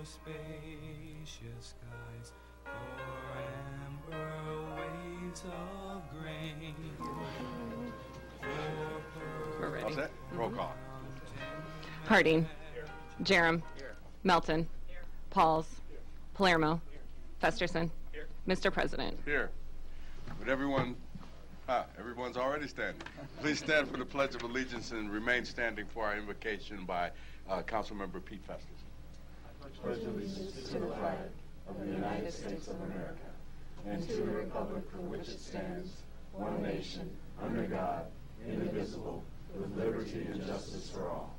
spacious skies, for amber waves of grain. We're ready. All set? Roll call. Harding. Jerem. Melton. Pauls. Palermo. Festerson. Mr. President. Here. Would everyone's already standing. Please stand for the Pledge of Allegiance and remain standing for our invocation by Councilmember Pete Festus. I pledge allegiance to the flag of the United States of America and to the republic for which it stands, one nation, under God, indivisible, with liberty and justice for all.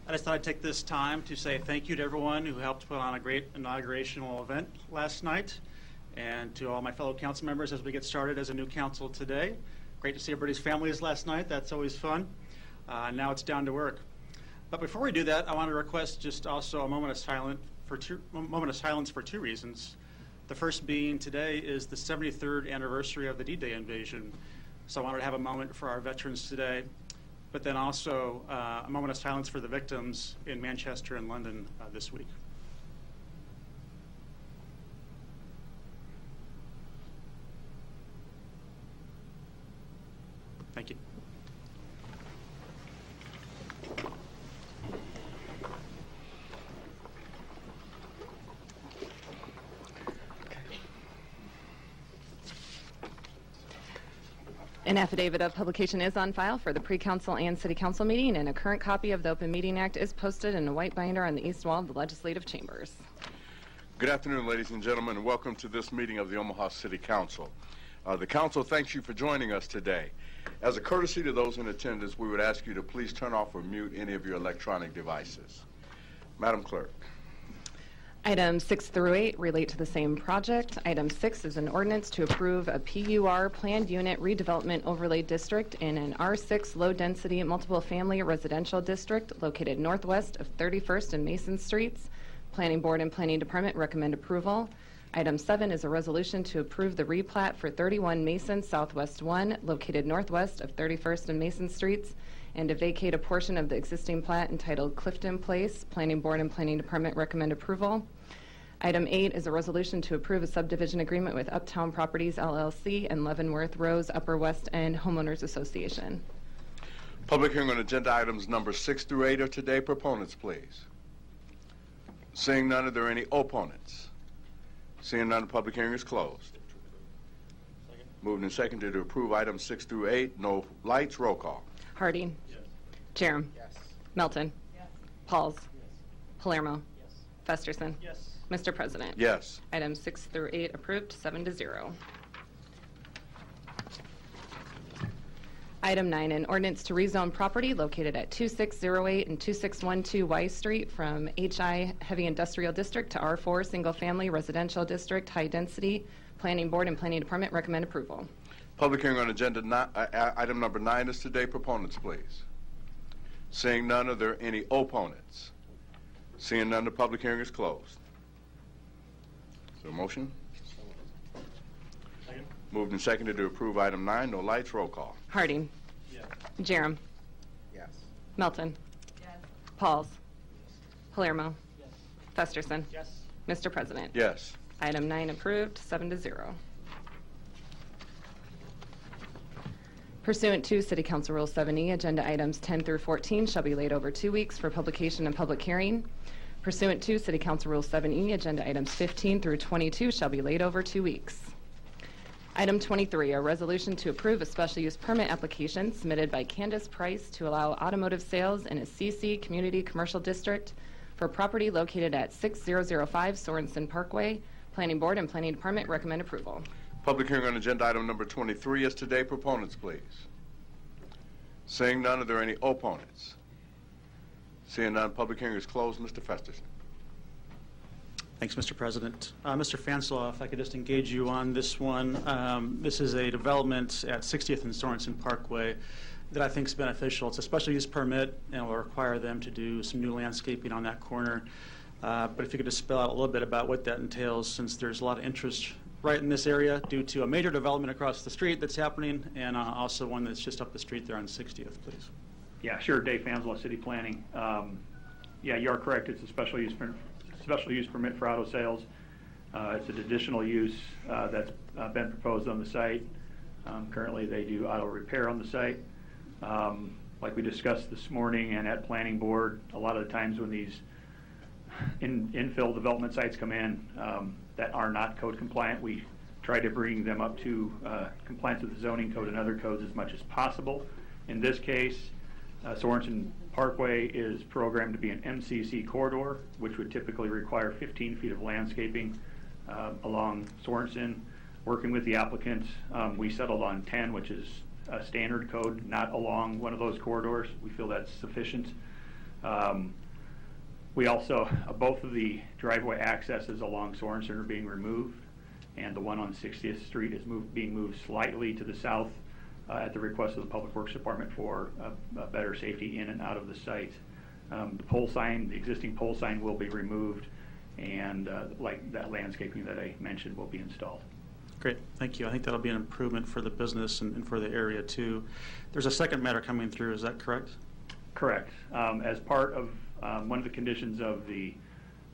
I just thought I'd take this time to say thank you to everyone who helped put on a great inaugurational event last night, and to all my fellow council members as we get started as a new council today. Great to see everybody's families last night. That's always fun. Now it's down to work. But before we do that, I want to request just also a moment of silence for two reasons. The first being today is the 73rd anniversary of the D-Day invasion. So I wanted to have a moment for our veterans today, but then also a moment of silence for the victims in Manchester and London this week. Thank you. An affidavit of publication is on file for the pre-council and city council meeting, and a current copy of the Open Meeting Act is posted in a white binder on the east wall of the legislative chambers. Good afternoon, ladies and gentlemen, and welcome to this meeting of the Omaha City Council. The council thanks you for joining us today. As a courtesy to those in attendance, we would ask you to please turn off or mute any of your electronic devices. Madam Clerk. Items 6 through 8 relate to the same project. Item 6 is an ordinance to approve a PUR planned unit redevelopment overlay district in an R6 low-density multiple family residential district located northwest of 31st and Mason Streets. Planning Board and Planning Department recommend approval. Item 7 is a resolution to approve the replat for 31 Mason Southwest 1 located northwest of 31st and Mason Streets, and to vacate a portion of the existing plat entitled Clifton Place. Planning Board and Planning Department recommend approval. Item 8 is a resolution to approve a subdivision agreement with Uptown Properties, LLC and Leavenworth Rose Upper West End Homeowners Association. Public hearing on agenda items number 6 through 8 are today. Proponents, please. Seeing none, are there any opponents? Seeing none, the public hearing is closed. Second. Moved and seconded to approve items 6 through 8. No lights. Roll call. Harding. Yes. Jerem. Yes. Melton. Yes. Pauls. Yes. Palermo. Yes. Festerson. Yes. Mr. President. Yes. Items 6 through 8 approved, 7-0. Item 9, an ordinance to rezone property located at 2608 and 2612 Y Street from HI Heavy Industrial District to R4 Single Family Residential District High Density. Planning Board and Planning Department recommend approval. Public hearing on agenda item number 9 is today. Proponents, please. Seeing none, are there any opponents? Seeing none, the public hearing is closed. Is there a motion? Second. Moved and seconded to approve item 9. No lights. Roll call. Harding. Yes. Jerem. Yes. Melton. Yes. Pauls. Palermo. Yes. Festerson. Yes. Mr. President. Yes. Item 9 approved, 7-0. Pursuant to City Council Rule 7E, agenda items 10 through 14 shall be laid over 2 weeks for publication and public hearing. Pursuant to City Council Rule 7E, agenda items 15 through 22 shall be laid over 2 weeks. Item 23, a resolution to approve a special use permit application submitted by Candace Price to allow automotive sales in a CC Community Commercial District for property located at 6005 Sorensen Parkway. Planning Board and Planning Department recommend approval. Public hearing on agenda item number 23 is today. Proponents, please. Seeing none, are there any opponents? Seeing none, public hearing is closed. Mr. Festerson. Thanks, Mr. President. Mr. Fanselaw, if I could just engage you on this one. This is a development at 60th and Sorensen Parkway that I think is beneficial. It's a special use permit and will require them to do some new landscaping on that corner. But if you could just spell out a little bit about what that entails, since there's a lot of interest right in this area due to a major development across the street that's happening, and also one that's just up the street there on 60th, please. Yeah, sure. Dave Fanselaw, City Planning. Yeah, you are correct. It's a special use permit for auto sales. It's an additional use that's been proposed on the site. Currently, they do auto repair on the site. Like we discussed this morning and at Planning Board, a lot of the times when these infill development sites come in that are not code compliant, we try to bring them up to compliance with the zoning code and other codes as much as possible. In this case, Sorensen Parkway is programmed to be an MCC corridor, which would typically require 15 feet of landscaping along Sorensen. Working with the applicant, we settled on 10, which is a standard code, not along one of those corridors. We feel that's sufficient. We also, both of the driveway accesses along Sorensen are being removed, and the one on 60th Street is being moved slightly to the south at the request of the Public Works Department for a better safety in and out of the site. The pole sign, the existing pole sign will be removed, and like that landscaping that I mentioned will be installed. Great, thank you. I think that'll be an improvement for the business and for the area too. There's a second matter coming through, is that correct? Correct. As part of one of the conditions of the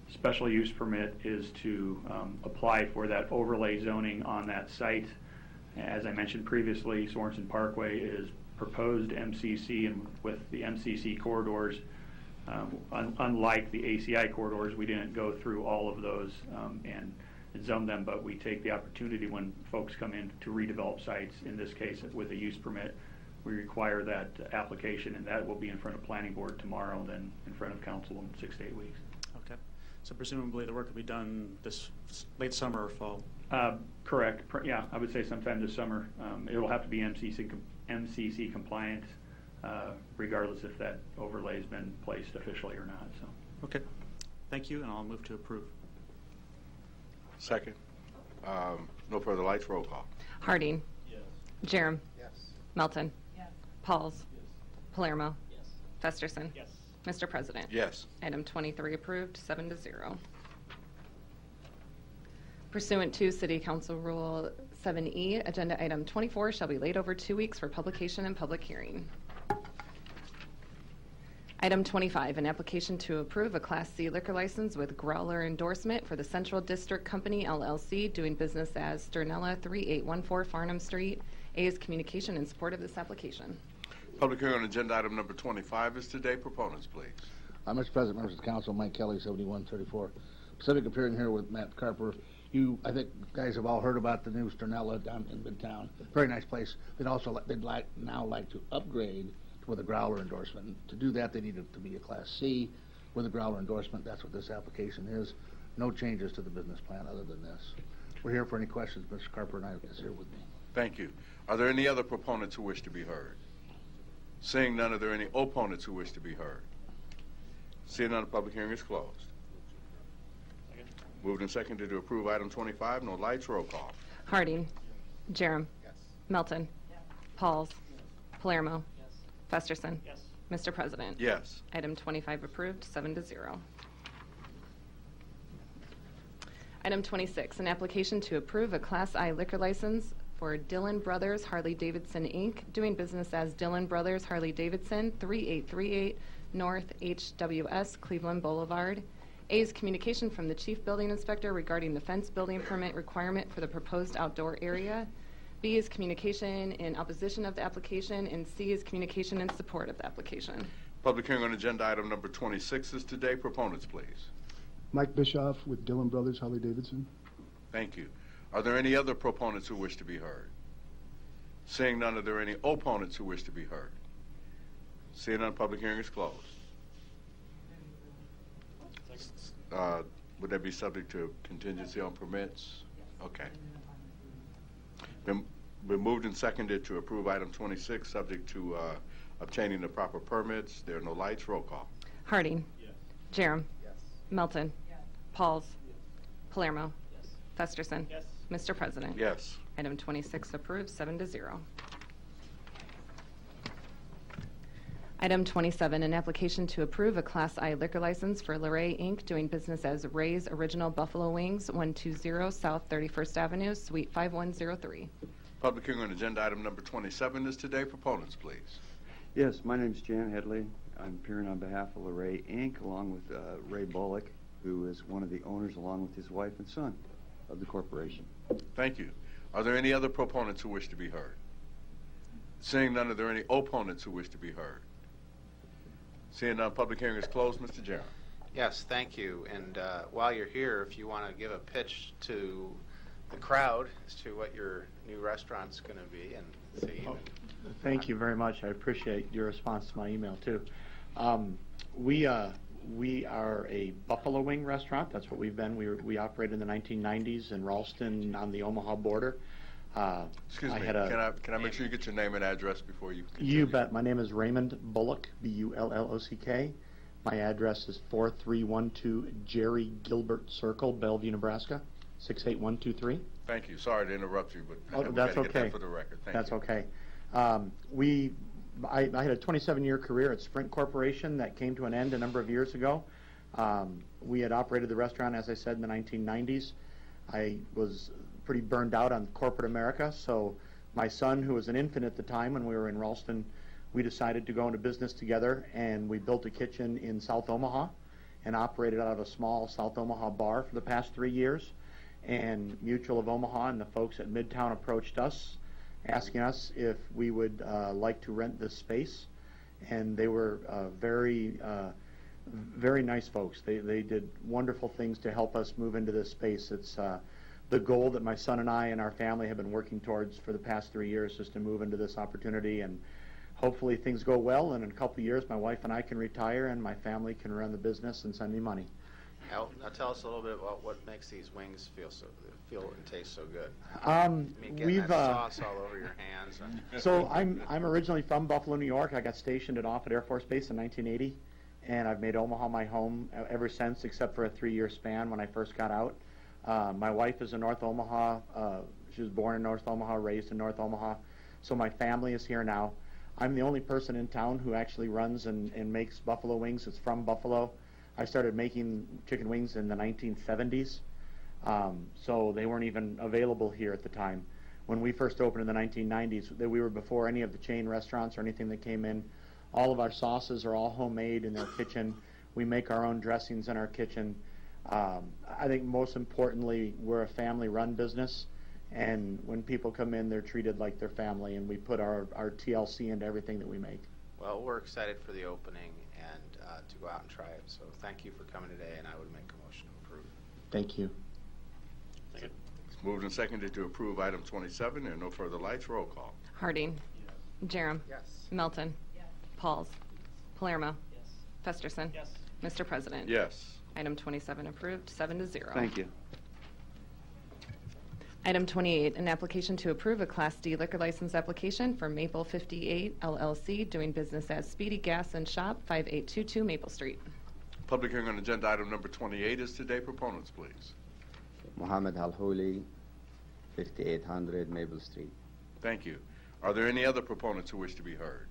special use permit is to apply for that overlay zoning on that site. As I mentioned previously, Sorensen Parkway is proposed MCC, and with the MCC corridors, unlike the ACI corridors, we didn't go through all of those and zone them, but we take the opportunity when folks come in to redevelop sites, in this case with a use permit, we require that application, and that will be in front of Planning Board tomorrow, then in front of Council in 6 to 8 weeks. Okay, so presumably the work will be done this late summer or fall? Correct. Yeah, I would say sometime this summer. It will have to be MCC compliant, regardless if that overlay has been placed officially or not. So. Okay, thank you, and I'll move to approve. Second. No further lights. Roll call. Harding. Yes. Jerem. Yes. Melton. Yes. Pauls. Yes. Palermo. Yes. Festerson. Yes. Mr. President. Yes. Item 23 approved, 7-0. Pursuant to City Council Rule 7E, Agenda Item 24 shall be laid over 2 weeks for publication and public hearing. Item 25, an application to approve a Class C liquor license with growler endorsement for the Central District Company, LLC, doing business as Sternella, 3814 Farnham Street. A is communication in support of this application. Public hearing on agenda item number 25 is today. Proponents, please. Mr. President, members of the council, Mike Kelly, 7134 Pacific, appearing here with Matt Carper. I think, guys have all heard about the new Sternella down in Midtown. Very nice place. They'd now like to upgrade with a growler endorsement. And to do that, they need it to be a Class C with a growler endorsement. That's what this application is. No changes to the business plan other than this. We're here for any questions. Mr. Carper and I is here with me. Thank you. Are there any other proponents who wish to be heard? Seeing none, are there any opponents who wish to be heard? Seeing none, the public hearing is closed. Second. Moved and seconded to approve item 25. No lights. Roll call. Harding. Jerem. Yes. Melton. Pauls. Palermo. Yes. Festerson. Yes. Mr. President. Yes. Item 25 approved, 7-0. Item 26, an application to approve a Class I liquor license for Dillon Brothers Harley Davidson, Inc., doing business as Dillon Brothers Harley Davidson, 3838 North HWS Cleveland Boulevard. A is communication from the Chief Building Inspector regarding the fence building permit requirement for the proposed outdoor area. B is communication in opposition of the application, and C is communication in support of the application. Public hearing on agenda item number 26 is today. Proponents, please. Mike Bischoff with Dillon Brothers Harley Davidson. Thank you. Are there any other proponents who wish to be heard? Seeing none, are there any opponents who wish to be heard? Seeing none, public hearing is closed. Would that be subject to contingency on permits? Okay. Been moved and seconded to approve item 26, subject to obtaining the proper permits. There are no lights. Roll call. Harding. Yes. Jerem. Yes. Melton. Yes. Pauls. Palermo. Yes. Festerson. Yes. Mr. President. Yes. Item 26 approved, 7-0. Item 27, an application to approve a Class I liquor license for Luray Inc., doing business as Ray's Original Buffalo Wings, 120 South 31st Avenue, Suite 5103. Public hearing on agenda item number 27 is today. Proponents, please. Yes, my name's Jan Headley. I'm appearing on behalf of LeRae Inc., along with Ray Bullock, who is one of the owners, along with his wife and son of the corporation. Thank you. Are there any other proponents who wish to be heard? Seeing none, are there any opponents who wish to be heard? Seeing none, public hearing is closed. Mr. Jerem. Yes, thank you. And while you're here, if you want to give a pitch to the crowd as to what your new restaurant's going to be and see. Thank you very much. I appreciate your response to my email, too. We are a buffalo wing restaurant. That's what we've been. We operated in the 1990s in Ralston on the Omaha border. Excuse me, can I make sure you get your name and address before you continue? You bet. My name is Raymond Bullock, B-U-L-L-O-C-K. My address is 4312 Jerry Gilbert Circle, Bellevue, Nebraska, 68123. Thank you. Sorry to interrupt you, but we that's gotta okay. get that for the record. Thank That's you. okay. I had a 27-year career at Sprint Corporation that came to an end a number of years ago. We had operated the restaurant, as I said, in the 1990s. I was pretty burned out on corporate America, so my son, who was an infant at the time when we were in Ralston, we decided to go into business together, and we built a kitchen in South Omaha and operated out of a small South Omaha bar for the past 3 years. And Mutual of Omaha and the folks at Midtown approached us, asking us if we would like to rent this space. And they were very nice folks. They did wonderful things to help us move into this space. It's the goal that my son and I and our family have been working towards for the past 3 years, is to move into this opportunity. And hopefully things go well, and in a couple of years my wife and I can retire and my family can run the business and send me money. Now tell us a little bit about what makes these wings feel and taste so good. I mean, getting that sauce all over your hands. So I'm originally from Buffalo, New York. I got stationed at Offutt Air Force Base in 1980, and I've made Omaha my home ever since, except for a 3-year span when I first got out. My wife is in North Omaha. She was born in North Omaha, raised in North Omaha. So my family is here now. I'm the only person in town who actually runs and makes buffalo wings. It's from Buffalo. I started making chicken wings in the 1970s, so they weren't even available here at the time. When we first opened in the 1990s, we were before any of the chain restaurants or anything that came in. All of our sauces are all homemade in their kitchen. We make our own dressings in our kitchen. I think most importantly, we're a family-run business, and when people come in, they're treated like their family, and we put our TLC into everything that we make. Well, we're excited for the opening and to go out and try it. So thank you for coming today, and I would make a motion to approve. Thank you. It's moved and seconded to approve item 27. There are no further lights. Roll call. Harding. Jerem. Yes. Melton. Pauls. Palermo. Festerson. Yes. Mr. President. Yes. Item 27 approved, 7-0. Thank you. Item 28, an application to approve a Class D liquor license application for Maple 58 LLC, doing business as Speedy Gas and Shop, 5822 Maple Street. Public hearing on agenda item number 28 is today. Proponents, please. Mohammed Al-Houli, 5800 Maple Street. Thank you. Are there any other proponents who wish to be heard?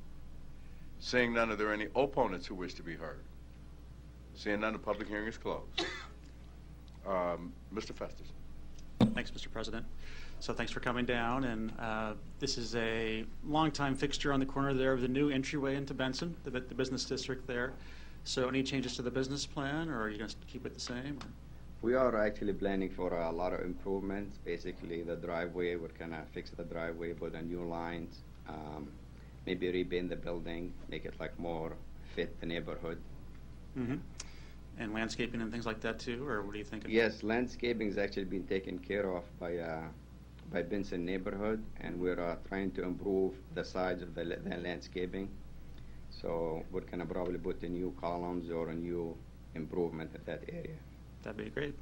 Seeing none, are there any opponents who wish to be heard? Seeing none, the public hearing is closed. Mr. Festerson. Thanks, Mr. President. So thanks for coming down. And this is a longtime fixture on the corner there of the new entryway into Benson, the business district there. So any changes to the business plan, or are you going to keep it the same? Or? We are actually planning for a lot of improvements. Basically, the driveway, we're going to fix the driveway, put in new lines, maybe repaint the building, make it like more fit the neighborhood. Mm-hmm. And landscaping and things like that too, or what are you thinking? Yes, landscaping has actually been taken care of by Benson neighborhood, and we're trying to improve the size of the landscaping. So we're gonna probably put the new columns or a new improvement in that area. That'd be great.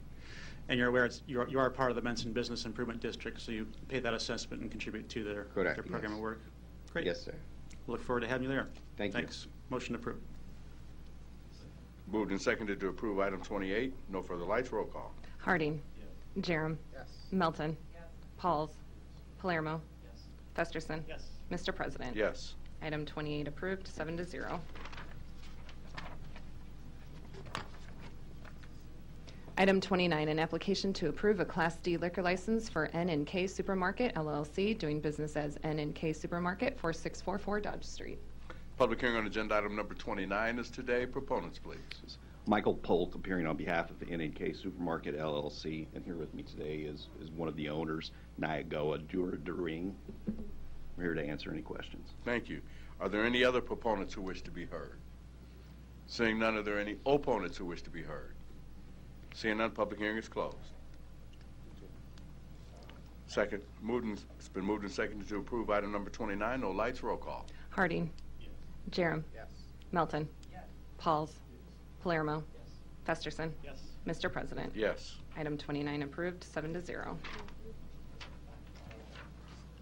And you're aware you are part of the Benson Business Improvement District, so you pay that assessment and contribute to their program of work. Great. Yes, sir. Look forward to having you there. Thanks. Thanks. Motion approved. Moved and seconded to approve item 28. No further lights. Roll call. Harding. Jerem. Yes. Melton. Pauls. Palermo. Festerson. Yes. Mr. President. Yes. Item 28 approved, 7-0. Item 29, an application to approve a Class D liquor license for N&K Supermarket, LLC, doing business as N&K Supermarket, 4644 Dodge Street. Public hearing on agenda item number 29 is today. Proponents, please. Michael Polk, appearing on behalf of N&K Supermarket LLC, and here with me today is one of the owners, Nyagoa During. We're here to answer any questions. Thank you. Are there any other proponents who wish to be heard? Seeing none, are there any opponents who wish to be heard? Seeing none, public hearing is closed. Second, it's been moved and seconded to approve item number 29. No lights. Roll call. Harding. Jerem. Melton. Pauls. Palermo. Festerson. Mr. President. Yes. Item 29 approved, 7-0.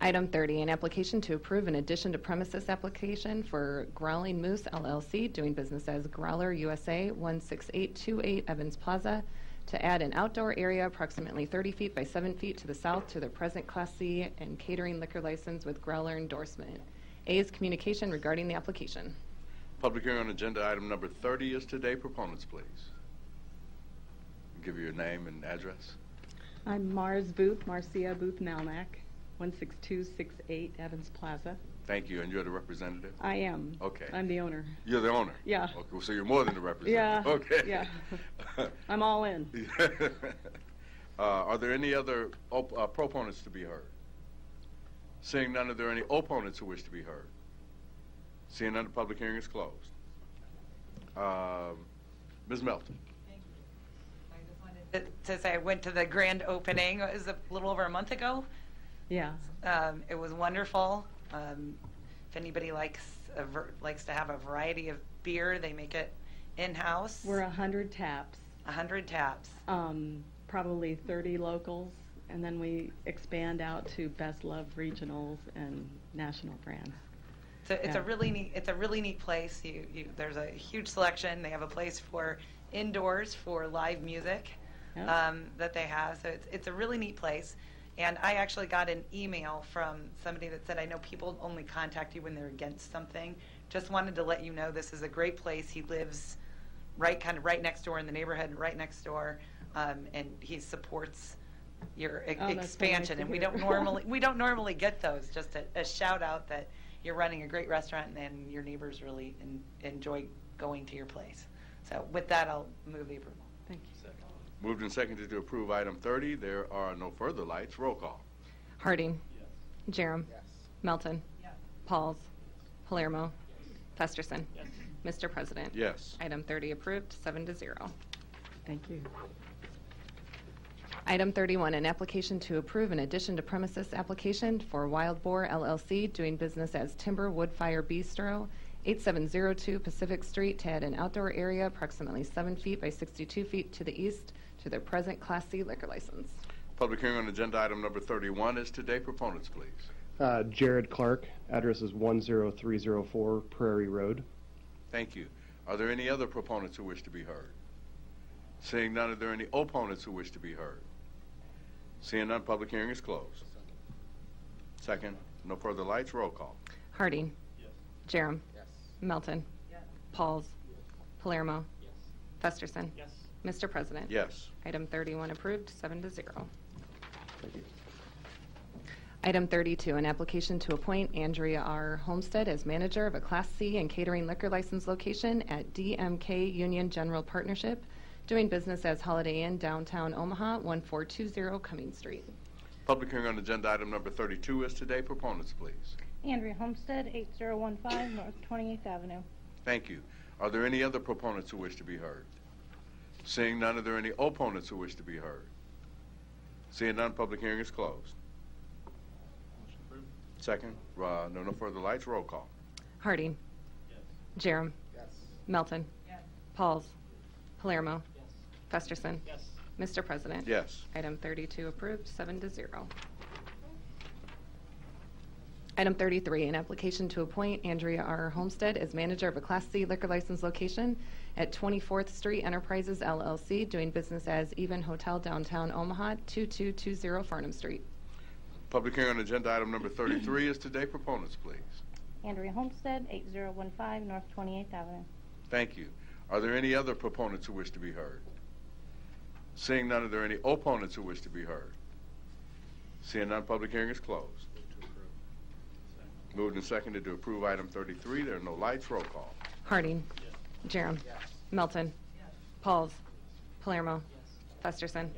Item 30, an application to approve an addition to premises application for Growling Moose LLC, doing business as Growler USA, 16828 Evans Plaza, to add an outdoor area approximately 30 feet by 7 feet to the south to their present Class C and catering liquor license with Growler endorsement. A is communication regarding the application. Public hearing on agenda item number 30 is today. Proponents, please. Give your name and address. I'm Mars Booth, Marcia Booth Malnack, 16268 Evans Plaza. Thank you. And you're the representative? I am. Okay. I'm the owner. You're the owner? Yeah. Okay, so you're more than the representative. Yeah. Okay. Yeah. I'm all in. Are there any other proponents to be heard? Seeing none, are there any opponents who wish to be heard? Seeing none, the public hearing is closed. Ms. Melton. Thank you. I just wanted to say I went to the grand opening. It was a little over a month ago. Yeah. It was wonderful. If anybody likes to have a variety of beer, they make it in-house. We're 100 taps. 100 taps. Probably 30 locals, and then we expand out to best loved regionals and national brands. So it's a really neat place. There's a huge selection. They have a place for indoors for live music that they have. So it's a really neat place. And I actually got an email from somebody that said, I know people only contact you when they're against something. Just wanted to let you know this is a great place. He lives right next door in the neighborhood, right next door, and he supports your expansion. And we don't normally get those. Just a shout out that you're running a great restaurant and your neighbors really enjoy going to your place. So with that, I'll move the approval. Thank you. Moved and seconded to approve item 30. There are no further lights. Roll call. Harding. Jerem. Melton. Pauls. Palermo. Festerson. Mr. President. Yes. Item 30 approved, 7-0. Thank you. Item 31, an application to approve an addition to premises application for Wild Boar LLC, doing business as Timber Woodfire Bistro, 8702 Pacific Street, to add an outdoor area approximately 7 feet by 62 feet to the east to their present Class C liquor license. Public hearing on agenda item number 31 is today. Proponents, please. Jared Clark, address is 10304 Prairie Road. Thank you. Are there any other proponents who wish to be heard? Seeing none, are there any opponents who wish to be heard? Seeing none, public hearing is closed. Second, no further lights. Roll call. Harding. Jerem. Melton. Pauls. Palermo. Festerson. Mr. President. Yes. Item 31 approved, 7-0. Thank you. Item 32, an application to appoint Andrea R. Homestead as manager of a Class C and catering liquor license location at DMK Union General Partnership, doing business as Holiday Inn, downtown Omaha, 1420 Cummings Street. Public hearing on agenda item number 32 is today. Proponents, please. Andrea Homestead, 8015 North 28th Avenue. Thank you. Are there any other proponents who wish to be heard? Seeing none, are there any opponents who wish to be heard? Seeing none, public hearing is closed. Second, no further lights. Roll call. Harding. Jerem. Melton. Pauls. Palermo. Festerson. Mr. President. Yes. Item 32 approved, 7-0. Item 33, an application to appoint Andrea R. Homestead as manager of a Class C liquor license location at 24th Street Enterprises LLC, doing business as Even Hotel, downtown Omaha, 2220 Farnham Street. Public hearing on agenda item number 33 is today. Proponents, please. Andrea Homestead, 8015 North 28th Avenue. Thank you. Are there any other proponents who wish to be heard? Seeing none, are there any opponents who wish to be heard? Seeing none, public hearing is closed. Moved and seconded to approve item 33. There are no lights. Roll call. Harding. Jerem. Melton. Pauls. Palermo. Festerson.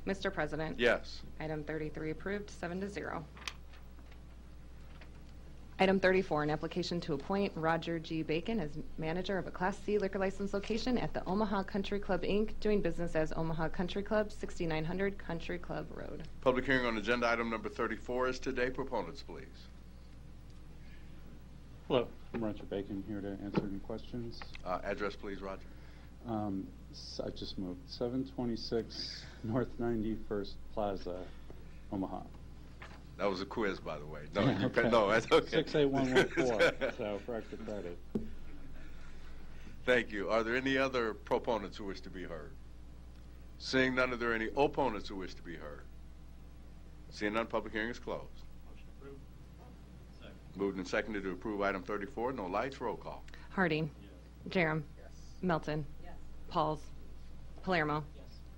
Mr. President. Yes. Item 33 approved, 7-0. Item 34, an application to appoint Roger G. Bacon as manager of a Class C liquor license location at the Omaha Country Club, Inc., doing business as Omaha Country Club, 6900 Country Club Road. Public hearing on agenda item number 34 is today. Proponents, please. Hello, I'm Roger Bacon, here to answer any questions. Address, please, Roger. I just moved, 726 North 91st Plaza, Omaha. That was a quiz, by the way. No, Yeah, okay. No, that's okay. 68114, so for extra credit. Thank you. Are there any other proponents who wish to be heard? Seeing none, are there any opponents who wish to be heard? Seeing none, public hearing is closed. Motion approved. Second. Moved and seconded to approve item 34. No lights. Roll call. Harding. Jerem. Melton. Pauls. Palermo.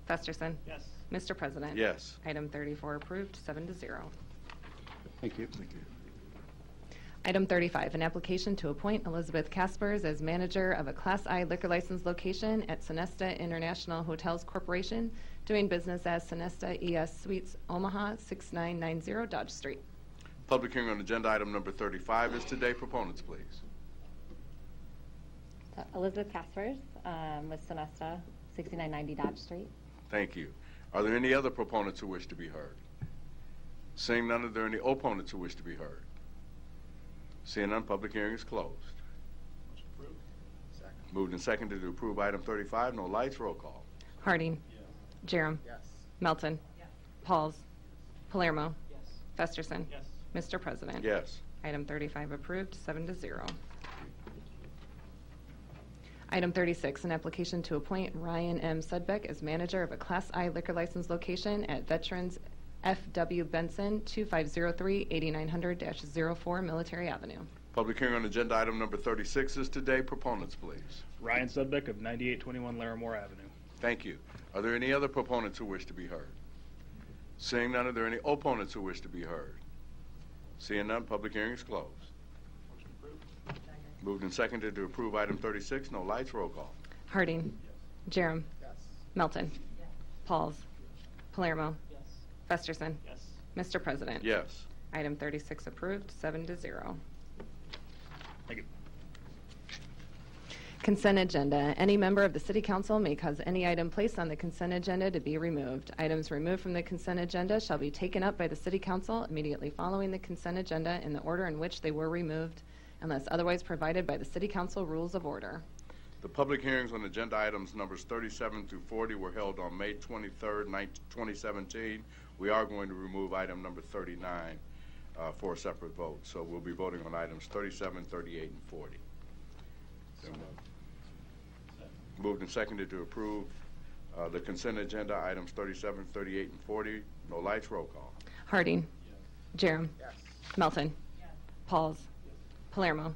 Festerson. Yes. Mr. President. Yes. Item 34 approved, 7-0. Thank you. Thank you. Item 35, an application to appoint Elizabeth Caspers as manager of a Class I liquor license location at Sonesta International Hotels Corporation, doing business as Sonesta ES Suites Omaha, 6990 Dodge Street. Public hearing on agenda item number 35 is today. Proponents, please. Elizabeth Caspers with Sonesta, 6990 Dodge Street. Thank you. Are there any other proponents who wish to be heard? Seeing none, are there any opponents who wish to be heard? Seeing none, public hearing is closed. Motion approved. Second. Moved and seconded to approve item 35. No lights. Roll call. Harding. Jerem. Melton. Pauls. Palermo. Festerson. Yes. Mr. President. Yes. Item 35 approved, 7-0. Item 36, an application to appoint Ryan M. Sudbeck as manager of a Class I liquor license location at Veterans F.W. Benson, 2503 8900-04 Military Avenue. Public hearing on agenda item number 36 is today. Proponents, please. Ryan Sudbeck of 9821 Larimore Avenue. Thank you. Are there any other proponents who wish to be heard? Seeing none, are there any opponents who wish to be heard? Seeing none, public hearing is closed. Motion approved. Moved and seconded to approve item 36. No lights. Roll call. Harding. Jerem. Melton. Pauls. Palermo. Festerson. Yes. Mr. President. Yes. Item 36 approved, 7-0. Thank you. Consent agenda. Any member of the City Council may cause any item placed on the consent agenda to be removed. Items removed from the consent agenda shall be taken up by the City Council immediately following the consent agenda in the order in which they were removed, unless otherwise provided by the City Council Rules of Order. The public hearings on agenda items numbers 37 through 40 were held on May 23rd, 2017. We are going to remove item number 39 for a separate vote. So we'll be voting on items 37, 38, and 40. Moved and seconded to approve the consent agenda items 37, 38, and 40. No lights. Roll call. Harding. Jerem. Melton. Pauls. Palermo.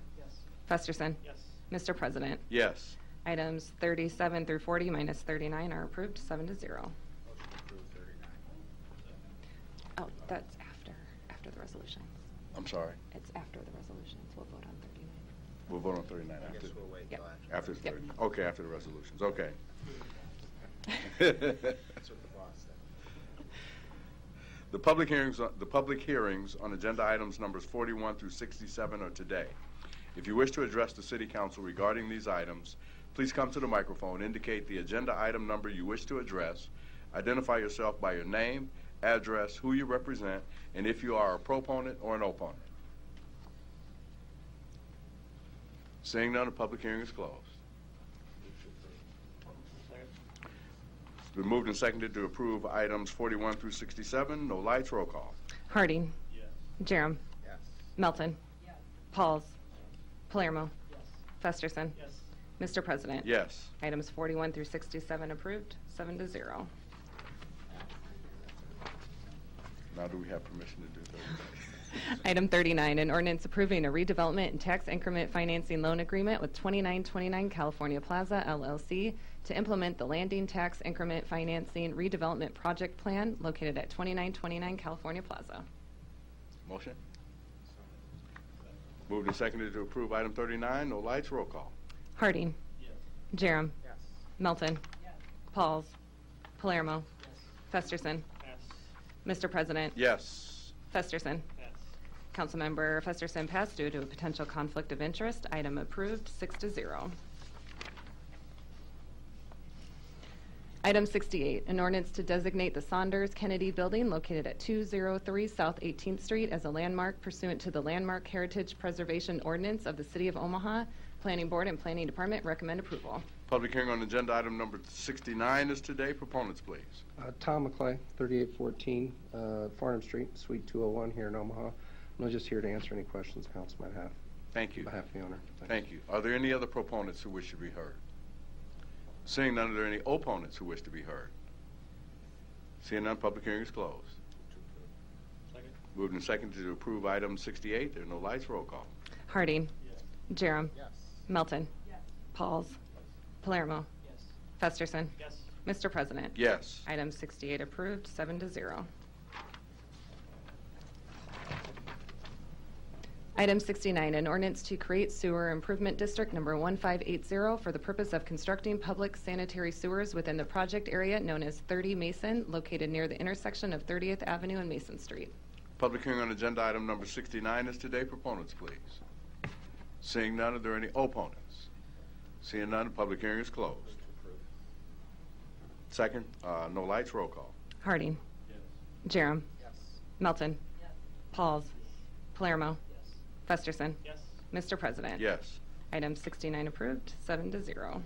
Festerson. Mr. President. Yes. Items 37 through 40 minus 39 are approved, 7-0. Motion approved 39. Oh, that's after the resolutions. I'm sorry. It's after the resolutions. We'll vote on 39. We'll vote on 39 I after. guess we'll wait Yep. till after. After the Yep. 30. Okay, after the resolutions. Okay. That's what the boss said. The public hearings on agenda items numbers 41 through 67 are today. If you wish to address the City Council regarding these items, please come to the microphone, indicate the agenda item number you wish to address, identify yourself by your name, address, who you represent, and if you are a proponent or an opponent. Seeing none, the public hearing is closed. It's been moved and seconded to approve items 41 through 67. No lights. Roll call. Harding. Jerem. Yes. Melton. Pauls. Palermo. Festerson. Mr. President. Yes. Items 41 through 67 approved, 7-0. Now do we have permission to do 39? Item 39, an ordinance approving a redevelopment and tax increment financing loan agreement with 2929 California Plaza LLC to implement the landing tax increment financing redevelopment project plan located at 2929 California Plaza. Motion? Moved and seconded to approve item 39. No lights. Roll call. Harding. Jerem. Melton. Pauls. Palermo. Festerson. Mr. President. Yes. Festerson. Councilmember Festerson passed due to a potential conflict of interest. Item approved, 6-0. Item 68, an ordinance to designate the Saunders Kennedy Building located at 203 South 18th Street as a landmark pursuant to the Landmark Heritage Preservation Ordinance of the City of Omaha. Planning Board and Planning Department recommend approval. Public hearing on agenda item number 69 is today. Proponents, please. Tom McClay, 3814 Farnham Street, Suite 201 here in Omaha. I'm just here to answer any questions council might have. Thank you. On behalf of the owner. Thank you. Are there any other proponents who wish to be heard? Seeing none, are there any opponents who wish to be heard? Seeing none, public hearing is closed. Second. Moved and seconded to approve item 68. There are no lights. Roll call. Harding. Jerem. Melton. Pauls. Palermo. Festerson. Mr. President. Yes. Item 68 approved, 7-0. Item 69, an ordinance to create sewer improvement district number 1580 for the purpose of constructing public sanitary sewers within the project area known as 30 Mason, located near the intersection of 30th Avenue and Mason Street. Public hearing on agenda item number 69 is today. Proponents, please. Seeing none, are there any opponents? Seeing none, public hearing is closed. Second, no lights. Roll call. Harding. Jerem. Melton. Pauls. Palermo. Festerson. Mr. President. Yes. Item 69 approved, 7-0.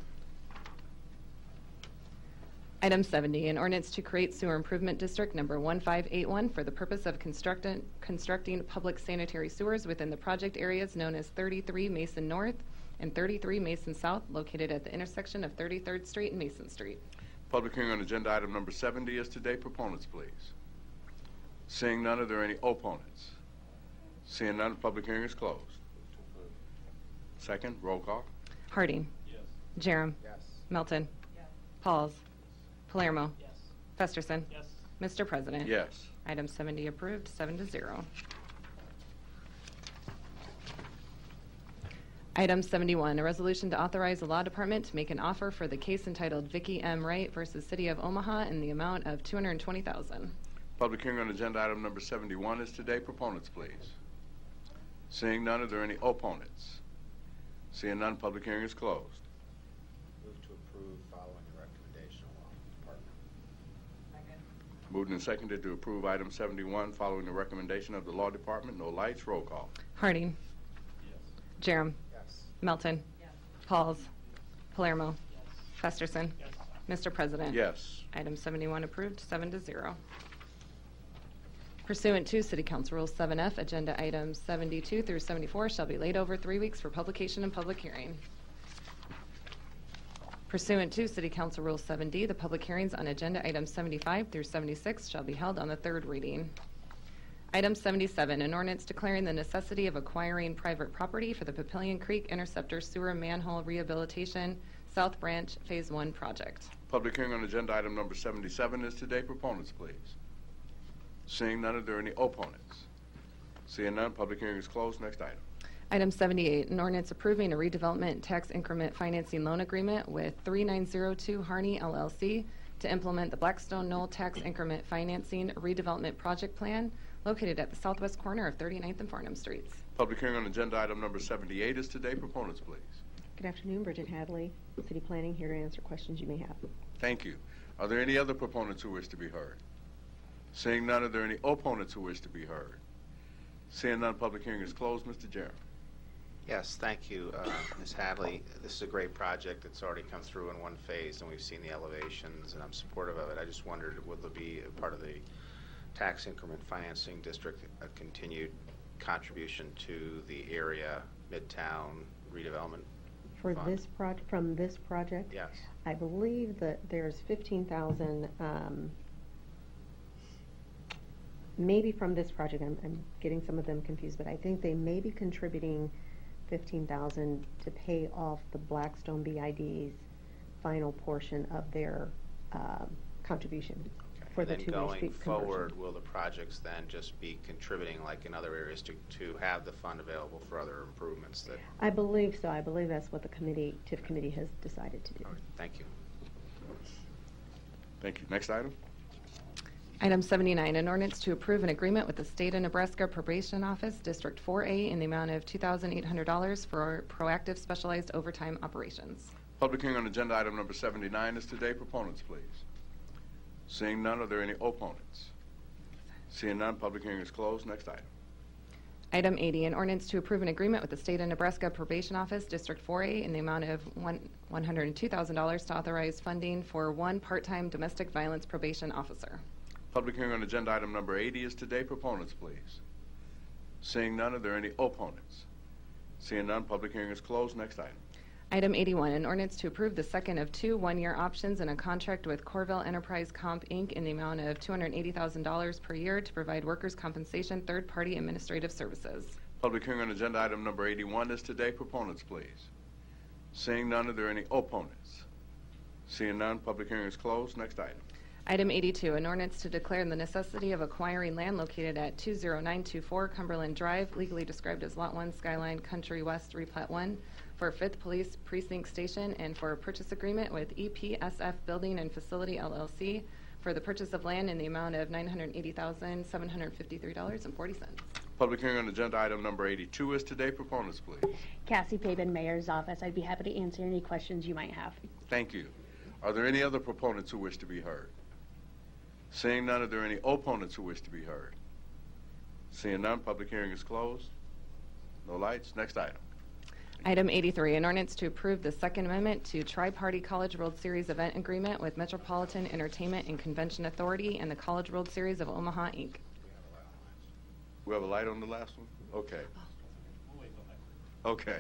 Item 70, an ordinance to create sewer improvement district number 1581 for the purpose of constructing public sanitary sewers within the project areas known as 33 Mason North and 33 Mason South, located at the intersection of 33rd Street and Mason Street. Public hearing on agenda item number 70 is today. Proponents, please. Seeing none, are there any opponents? Seeing none, public hearing is closed. Second, roll call. Harding. Jerem. Melton. Pauls. Palermo. Festerson. Mr. President. Yes. Item 70 approved, 7-0. Item 71, a resolution to authorize the Law Department to make an offer for the case entitled Vicky M. Wright versus City of Omaha in the amount of $220,000. Public hearing on agenda item number 71 is today. Proponents, please. Seeing none, are there any opponents? Seeing none, public hearing is closed. Move to approve following the recommendation of Law Department. Moved and seconded to approve item 71 following the recommendation of the Law Department. No lights. Roll call. Harding. Jerem. Melton. Pauls. Palermo. Festerson. Mr. President. Yes. Item 71 approved, 7-0. Pursuant to City Council Rule 7F, agenda items 72 through 74 shall be laid over 3 weeks for publication and public hearing. Pursuant to City Council Rule 7D, the public hearings on agenda items 75 through 76 shall be held on the third reading. Item 77, an ordinance declaring the necessity of acquiring private property for the Papillion Creek Interceptor Sewer Manhole Rehabilitation South Branch Phase 1 project. Public hearing on agenda item number 77 is today. Proponents, please. Seeing none, are there any opponents? Seeing none, public hearing is closed. Next item. Item 78, an ordinance approving a redevelopment tax increment financing loan agreement with 3902 Harney LLC to implement the Blackstone Knoll Tax Increment Financing Redevelopment Project Plan located at the southwest corner of 39th and Farnham Streets. Public hearing on agenda item number 78 is today. Proponents, please. Good afternoon, Bridget Hadley, City Planning, here to answer questions you may have. Thank you. Are there any other proponents who wish to be heard? Seeing none, are there any opponents who wish to be heard? Seeing none, public hearing is closed. Mr. Jerem. Yes, thank you, Ms. Hadley. This is a great project. It's already come through in one phase, and we've seen the elevations, and I'm supportive of it. I just wondered, would there be a part of the tax increment financing district a continued contribution to the area Midtown redevelopment For fund? this from this project? Yes. I believe that there's 15,000, maybe from this project. I'm getting some of them confused, but I think they may be contributing 15,000 to pay off the Blackstone BID's final portion of their contribution. Okay. For And the then two-way going street forward, conversion. will the projects then just be contributing like in other areas to have the fund available for other improvements that? I believe so. I believe that's what the committee, TIF committee has decided to do. Thank you. Thank you. Next item. Item 79, an ordinance to approve an agreement with the State of Nebraska Probation Office, District 4A, in the amount of $2,800 for proactive specialized overtime operations. Public hearing on agenda item number 79 is today. Proponents, please. Seeing none, are there any opponents? Seeing none, public hearing is closed. Next item. Item 80, an ordinance to approve an agreement with the State of Nebraska Probation Office, District 4A, in the amount of $102,000 to authorize funding for one part-time domestic violence probation officer. Public hearing on agenda item number 80 is today. Proponents, please. Seeing none, are there any opponents? Seeing none, public hearing is closed. Next item. Item 81, an ordinance to approve the second of two one-year options in a contract with Corville Enterprise Comp, Inc. in the amount of $280,000 per year to provide workers' compensation third-party administrative services. Public hearing on agenda item number 81 is today. Proponents, please. Seeing none, are there any opponents? Seeing none, public hearing is closed. Next item. Item 82, an ordinance to declare the necessity of acquiring land located at 20924 Cumberland Drive, legally described as Lot 1 Skyline Country West Replat 1, for 5th Police Precinct Station and for a purchase agreement with EPSF Building and Facility LLC for the purchase of land in the amount of $980,753.40. Public hearing on agenda item number 82 is today. Proponents, please. Cassie Pabin, Mayor's Office. I'd be happy to answer any questions you might have. Thank you. Are there any other proponents who wish to be heard? Seeing none, are there any opponents who wish to be heard? Seeing none, public hearing is closed. No lights. Next item. Item 83, an ordinance to approve the Second Amendment to Tri-Party College World Series event agreement with Metropolitan Entertainment and Convention Authority and the College World Series of Omaha, Inc. We have a light on the last one? Okay. Okay.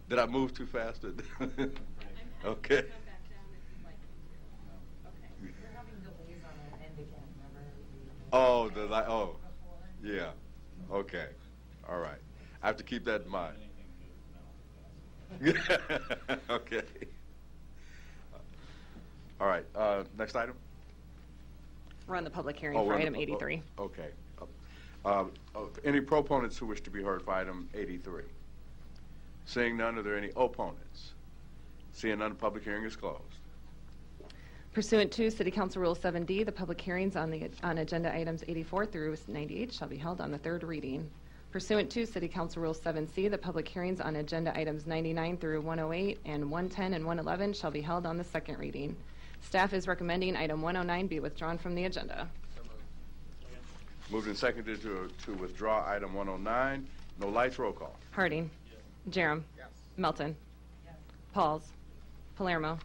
Did I move too fast? Okay. Oh, the light. Oh, yeah. Okay. All right. I have to keep that in mind. Okay. All right. Next item. We're on the public hearing Oh, for we're on item the- 83. Okay. Any proponents who wish to be heard for item 83? Seeing none, are there any opponents? Seeing none, public hearing is closed. Pursuant to City Council Rule 7D, the public hearings on agenda items 84 through 98 shall be held on the third reading. Pursuant to City Council Rule 7C, the public hearings on agenda items 99 through 108 and 110 and 111 shall be held on the second reading. Staff is recommending item 109 be withdrawn from the agenda. Moved and seconded to withdraw item 109. No lights. Roll call. Harding. Jerem. Melton. Pauls. Palermo.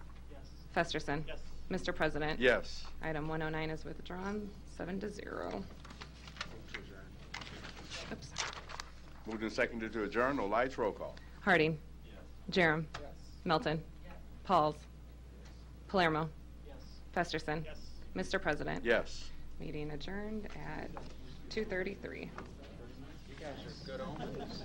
Festerson. Mr. President. Yes. Item 109 is withdrawn, 7-0. Oops. Moved and seconded to adjourn. No lights. Roll call. Harding. Jerem. Melton. Pauls. Palermo. Festerson. Mr. President. Yes. Meeting adjourned at 2:33. You guys are good owners.